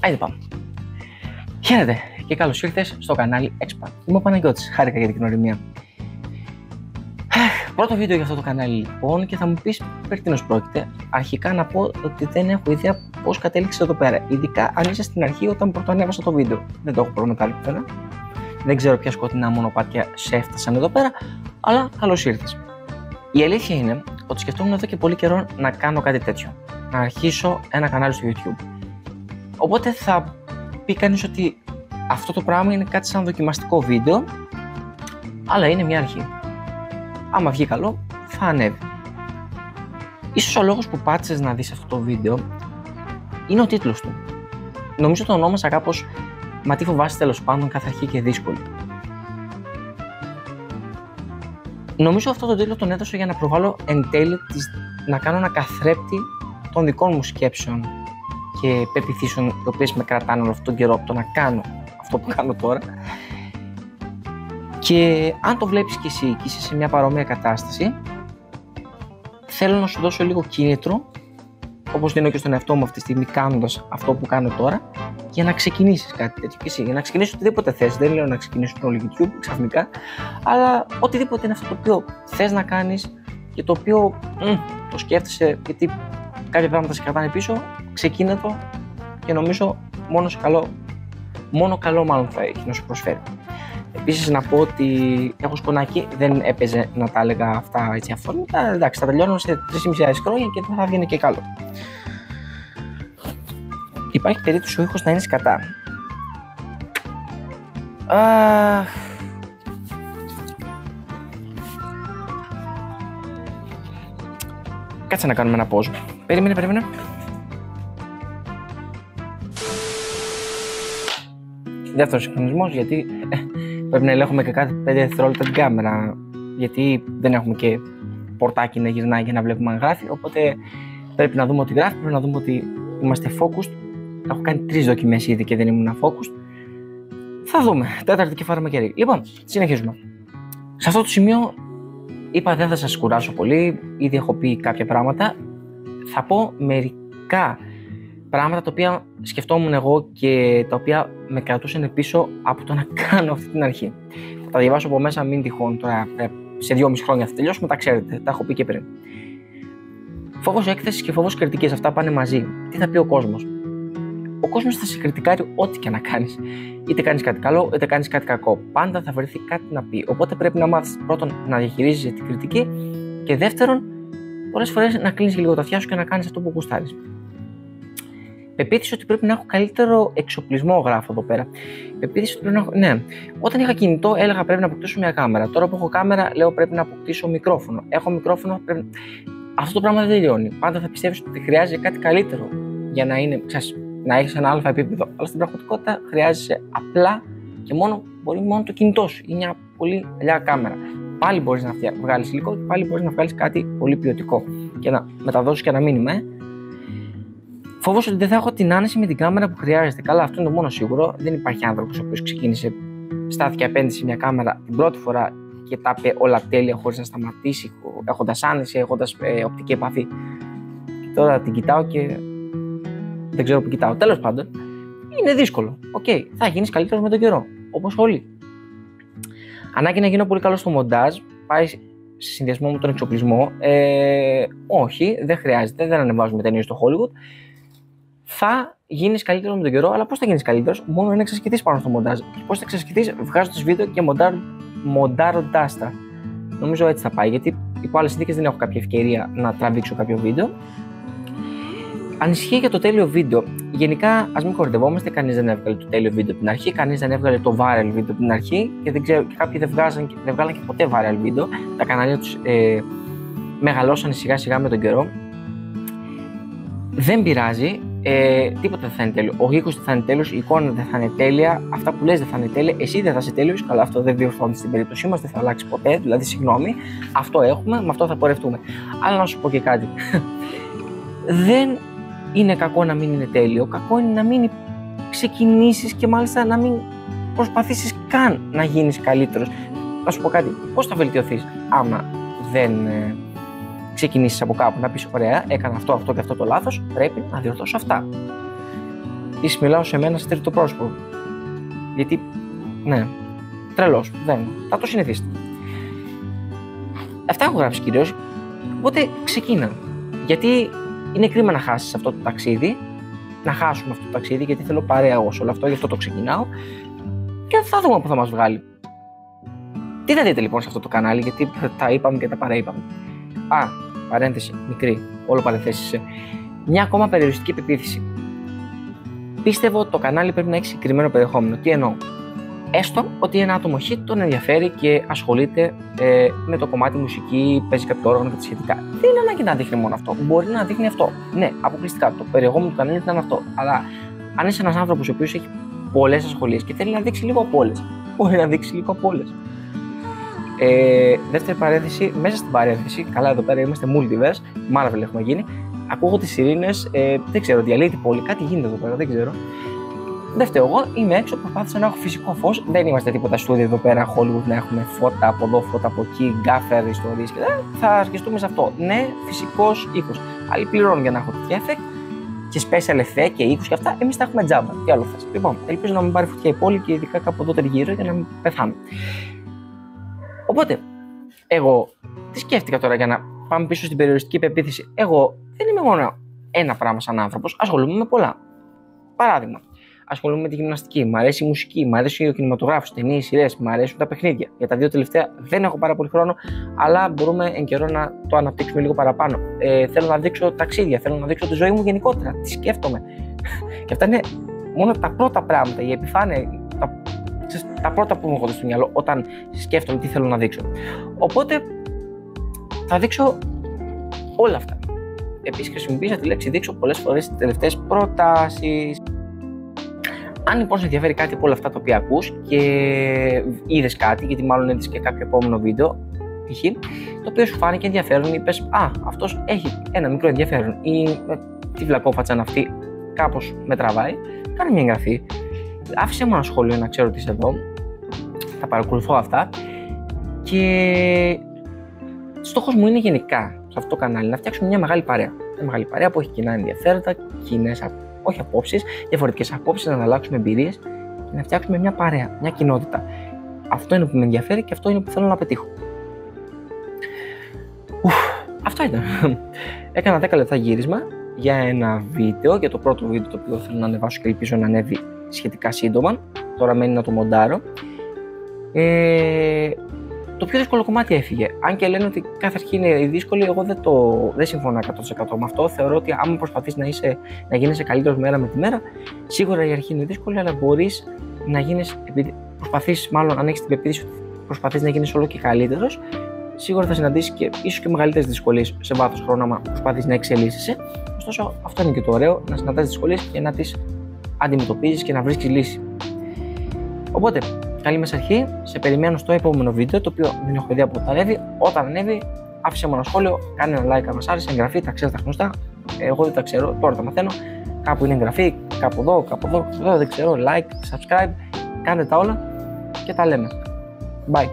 Άιντε πάμε. Χαίρετε και καλώς ήρθες στο κανάλι Expert. Είμαι ο Παναγιώτης, χάρηκα για την γνωριμία. Πρώτο βίντεο για αυτό το κανάλι λοιπόν και θα μου πεις περί τίνος πρόκειται. Αρχικά να πω ότι δεν έχω ιδέα πώς κατέληξε εδώ πέρα. Ειδικά αν είσαι στην αρχή όταν πρώτο ανέβασα το βίντεο. Δεν το έχω προγραμματάρει πουθενά. Δεν ξέρω ποια σκοτεινά μονοπάτια σε έφτασαν εδώ πέρα, αλλά καλώς ήρθες. Η αλήθεια είναι ότι σκεφτόμουν εδώ και πολύ καιρό να κάνω κάτι τέτοιο. Να αρχίσω ένα κανάλι στο YouTube. Οπότε θα πει κανείς ότι αυτό το πράγμα είναι κάτι σαν δοκιμαστικό βίντεο, αλλά είναι μια αρχή. Άμα βγει καλό, θα ανέβει. Ίσως ο λόγος που πάτησες να δεις αυτό το βίντεο είναι ο τίτλος του. Νομίζω το ονόμασα κάπως «Μα τι φοβάσαι τέλος πάντων κάθε αρχή και δύσκολη». Νομίζω αυτό το τίτλο τον έδωσα για να προβάλλω εν τέλει να κάνω ένα καθρέπτη των δικών μου σκέψεων και πεποιθήσεων οι οποίες με κρατάνε όλο αυτόν τον καιρό από το να κάνω αυτό που κάνω τώρα. Και αν το βλέπεις και εσύ και είσαι σε μια παρόμοια κατάσταση, θέλω να σου δώσω λίγο κίνητρο, όπως δίνω και στον εαυτό μου αυτή τη στιγμή κάνοντας αυτό που κάνω τώρα, για να ξεκινήσεις κάτι τέτοιο και εσύ, για να ξεκινήσεις οτιδήποτε θες. Δεν λέω να ξεκινήσεις το YouTube ξαφνικά, αλλά οτιδήποτε είναι αυτό το οποίο θες να κάνεις και το οποίο το σκέφτεσαι, γιατί κάποια πράγματα σε κρατάνε πίσω, ξεκίνα το και νομίζω μόνο καλό μάλλον θα έχει να σου προσφέρει. Επίσης να πω ότι έχω σκονάκι, δεν έπαιζε να τα έλεγα αυτά έτσι αφόρμητα, εντάξει θα τελειώνω σε 3.500 χρόνια και δεν θα βγαίνει και καλό. Υπάρχει περίπτωση ο ήχος να είναι σκατά. Κάτσε να κάνουμε ένα pause. Περίμενε. Δεύτερος συγχρονισμός, γιατί πρέπει να ελέγχουμε και κάθε 5 δευτερόλεπτα την κάμερα, γιατί δεν έχουμε και πορτάκι να γυρνάει για να βλέπουμε αν γράφει, οπότε πρέπει να δούμε ότι γράφει, πρέπει να δούμε ότι είμαστε focused. Έχω κάνει 3 δοκιμές ήδη και δεν ήμουν focused. Θα δούμε, τέταρτη και φαρμακερή. Λοιπόν, συνεχίζουμε. Σε αυτό το σημείο είπα δεν θα σας κουράσω πολύ, ήδη έχω πει κάποια πράγματα. Θα πω μερικά πράγματα τα οποία σκεφτόμουν εγώ και τα οποία με κρατούσαν πίσω από το να κάνω αυτή την αρχή. Θα τα διαβάσω από μέσα, μην τυχόν τώρα σε 2,5 χρόνια θα τελειώσουμε, τα ξέρετε, τα έχω πει και πριν. Φόβος έκθεσης και φόβος κριτικής, αυτά πάνε μαζί. Τι θα πει ο κόσμος? Ο κόσμος θα σε κριτικάρει ό,τι και να κάνεις. Είτε κάνεις κάτι καλό, είτε κάνεις κάτι κακό. Πάντα θα βρεθεί κάτι να πει. Οπότε πρέπει να μάθεις πρώτον να διαχειρίζεσαι την κριτική και δεύτερον, πολλές φορές να κλείνεις λίγο τα αυτιά σου και να κάνεις αυτό που γουστάρεις. Πεποίθηση ότι πρέπει να έχω καλύτερο εξοπλισμό, γράφω εδώ πέρα. Πεποίθηση ότι πρέπει να έχω. Ναι, όταν είχα κινητό έλεγα πρέπει να αποκτήσω μια κάμερα. Τώρα που έχω κάμερα, λέω πρέπει να αποκτήσω μικρόφωνο. Έχω μικρόφωνο, πρέπει. Αυτό το πράγμα δεν τελειώνει. Πάντα θα πιστεύεις ότι χρειάζεται κάτι καλύτερο για να είναι, ξέρεις, να έχεις ένα αλφα επίπεδο. Αλλά στην πραγματικότητα χρειάζεσαι απλά και μόνο το κινητό σου ή μια πολύ παλιά κάμερα. Πάλι μπορείς να βγάλεις υλικό και πάλι μπορείς να βγάλεις κάτι πολύ ποιοτικό και να μεταδώσεις και ένα μήνυμα. Φόβος ότι δεν θα έχω την άνεση με την κάμερα που χρειάζεται. Καλά, αυτό είναι το μόνο σίγουρο. Δεν υπάρχει άνθρωπος ο οποίος ξεκίνησε, στάθηκε απέναντι σε μια κάμερα την πρώτη φορά και τα είπε όλα τέλεια χωρίς να σταματήσει, έχοντας άνεση, έχοντας οπτική επαφή. Και τώρα την κοιτάω και δεν ξέρω που κοιτάω. Τέλος πάντων, είναι δύσκολο. Θα γίνεις καλύτερος με τον καιρό. Όπως όλοι. Ανάγκη να γίνω πολύ καλό στο μοντάζ. Πάει σε συνδυασμό με τον εξοπλισμό. Όχι, δεν χρειάζεται. Δεν ανεβάζουμε ταινίες στο Hollywood. Θα γίνεις καλύτερος με τον καιρό, αλλά πώς θα γίνεις καλύτερος? Μόνο να εξασκηθείς πάνω στο μοντάζ. Και πώς θα εξασκηθείς? Βγάζοντας βίντεο και μοντάροντάς τα. Νομίζω έτσι θα πάει, γιατί υπό άλλες συνθήκες δεν έχω κάποια ευκαιρία να τραβήξω κάποιο βίντεο. Ανησυχεί για το τέλειο βίντεο. Γενικά, ας μην κορυδευόμαστε, κανείς δεν έβγαλε το τέλειο βίντεο από την αρχή, κανείς δεν έβγαλε το viral βίντεο από την αρχή και δεν ξέρω, και κάποιοι δεν βγάλαν και ποτέ viral βίντεο. Τα κανάλια τους μεγαλώσανε σιγά σιγά με τον καιρό. Δεν πειράζει, τίποτα δεν θα είναι τέλειο. Ο ήχος δεν θα είναι τέλειος, η εικόνα δεν θα είναι τέλεια, αυτά που λες δεν θα είναι τέλεια, εσύ δεν θα είσαι τέλειος. Καλά, αυτό δεν διορθώνεται στην περίπτωσή μας, δεν θα αλλάξει ποτέ. Δηλαδή, συγγνώμη, αυτό έχουμε, με αυτό θα πορευτούμε. Αλλά να σου πω και κάτι. Δεν είναι κακό να μην είναι τέλειο. Κακό είναι να μην ξεκινήσεις και μάλιστα να μην προσπαθήσεις καν να γίνεις καλύτερος. Να σου πω κάτι. Πώς θα βελτιωθείς άμα δεν ξεκινήσεις από κάπου? Να πεις: ωραία, έκανα αυτό και αυτό το λάθος. Πρέπει να διορθώσω αυτά. ή μιλάω σε μένα σε τρίτο πρόσωπο. Γιατί, ναι, τρελός, δεν, θα το συνηθίσετε. Αυτά έχω γράψει κυρίως, οπότε ξεκίνα. Γιατί είναι κρίμα να χάσεις αυτό το ταξίδι, να χάσουμε αυτό το ταξίδι, γιατί θέλω παρέα εγώ σε όλο αυτό, γι' αυτό το ξεκινάω και θα δούμε πού θα μας βγάλει. Τι θα δείτε λοιπόν σε αυτό το κανάλι, γιατί τα είπαμε και τα παραείπαμε. Παρένθεση, μικρή, όλο παρενθέσεις. Μια ακόμα περιοριστική πεποίθηση. Πίστευω ότι το κανάλι πρέπει να έχει συγκεκριμένο περιεχόμενο. Τι εννοώ? Έστω ότι ένα άτομο Χ τον ενδιαφέρει και ασχολείται με το κομμάτι μουσική, παίζει κάποιο όργανο και τα σχετικά. Δεν είναι ανάγκη να δείχνει μόνο αυτό. Μπορεί να δείχνει αυτό. Ναι, αποκλειστικά. Το περιεχόμενο του κανάλι ήταν αυτό. Αλλά αν είσαι ένας άνθρωπος ο οποίος έχει πολλές ασχολίες και θέλει να δείξει λίγο από όλες, μπορεί να δείξει λίγο από όλες. Δεύτερη παρένθεση, μέσα στην παρένθεση, καλά εδώ πέρα είμαστε multiverse, Marvel έχουμε γίνει. Ακούω τις σιρήνες, δεν ξέρω, διαλύεται πολύ, κάτι γίνεται εδώ πέρα, δεν ξέρω. Δεν φταίω εγώ, είμαι έξω, προσπάθησα να έχω φυσικό φως. Δεν είμαστε τίποτα στούδιο εδώ πέρα, Hollywood, να έχουμε φώτα από εδώ, φώτα από εκεί, γκάφερ, ιστορίες και θα αρκεστούμε σε αυτό. Ναι, φυσικός ήχος. Άλλοι πληρώνουν για να έχω τέτοια effect και special effect και ήχους και αυτά. Εμείς τα έχουμε τζάμπα. Τι άλλο θες? Λοιπόν, ελπίζω να μην πάρει φωτιά η πόλη και ειδικά κάπου εδώ τριγύρω για να μην πεθάνω. Οπότε, εγώ τι σκέφτηκα τώρα για να πάμε πίσω στην περιοριστική πεποίθηση? Εγώ δεν είμαι μόνο ένα πράγμα σαν άνθρωπος, ασχολούμαι με πολλά. Παράδειγμα, ασχολούμαι με τη γυμναστική, μου αρέσει η μουσική, μου αρέσει ο κινηματογράφος, ταινίες, σειρές, μου αρέσουν τα παιχνίδια. Για τα δύο τελευταία δεν έχω πάρα πολύ χρόνο, αλλά μπορούμε εν καιρό να το αναπτύξουμε λίγο παραπάνω. Θέλω να δείξω ταξίδια, θέλω να δείξω τη ζωή μου γενικότερα, τι σκέφτομαι. Και αυτά είναι μόνο τα πρώτα πράγματα, η επιφάνεια, τα πρώτα που μου έρχονται στο μυαλό όταν σκέφτομαι τι θέλω να δείξω. Οπότε θα δείξω όλα αυτά. Επίσης χρησιμοποίησα τη λέξη δείξω πολλές φορές στις τελευταίες προτάσεις. Αν λοιπόν σε ενδιαφέρει κάτι από όλα αυτά τα οποία ακούς και είδες κάτι, γιατί μάλλον είδες και κάποιο επόμενο βίντεο, π.χ., το οποίο σου φάνηκε ενδιαφέρον, είπες αυτός έχει ένα μικρό ενδιαφέρον ή τη βλακόφατσα αυτή κάπως με τραβάει, κάνε μια εγγραφή. Άφησε μου ένα σχόλιο να ξέρω ότι είσαι εδώ, θα παρακολουθώ αυτά και στόχος μου είναι γενικά σε αυτό το κανάλι να φτιάξουμε μια μεγάλη παρέα. Μια μεγάλη παρέα που έχει κοινά ενδιαφέροντα, κοινές απόψεις, διαφορετικές απόψεις, να ανταλλάξουμε εμπειρίες και να φτιάξουμε μια παρέα, μια κοινότητα. Αυτό είναι που με ενδιαφέρει και αυτό είναι που θέλω να πετύχω. Αυτό ήταν. Έκανα 10 λεπτά γύρισμα για ένα βίντεο, για το πρώτο βίντεο το οποίο θέλω να ανεβάσω και ελπίζω να ανέβει σχετικά σύντομα. Τώρα μένει να το μοντάρω. Το πιο δύσκολο κομμάτι έφυγε. Αν και λένε ότι κάθε αρχή είναι δύσκολη, εγώ δεν συμφωνώ 100% με αυτό. Θεωρώ ότι άμα προσπαθείς να γίνεσαι καλύτερος μέρα με τη μέρα, σίγουρα η αρχή είναι δύσκολη, αλλά μπορείς να γίνεις, επειδή προσπαθείς, μάλλον αν έχεις την πεποίθηση ότι προσπαθείς να γίνεις όλο και καλύτερος, σίγουρα θα συναντήσεις και ίσως και μεγαλύτερες δυσκολίες σε βάθος χρόνου, άμα προσπαθείς να εξελίσσεσαι. Ωστόσο, αυτό είναι και το ωραίο, να συναντάς δυσκολίες και να τις αντιμετωπίζεις και να βρίσκεις λύση. Οπότε, καλή μας αρχή, σε περιμένω στο επόμενο βίντεο, το οποίο δεν έχω ιδέα πότε θα ανέβει. Όταν ανέβει, άφησε μου ένα σχόλιο, κάνε ένα like αν μας άρεσε, εγγραφή, τα ξέρεις τα γνωστά. Εγώ δεν τα ξέρω, τώρα τα μαθαίνω. Κάπου είναι εγγραφή, κάπου εδώ, δεν ξέρω, like, subscribe, κάντε τα όλα και τα λέμε. Bye.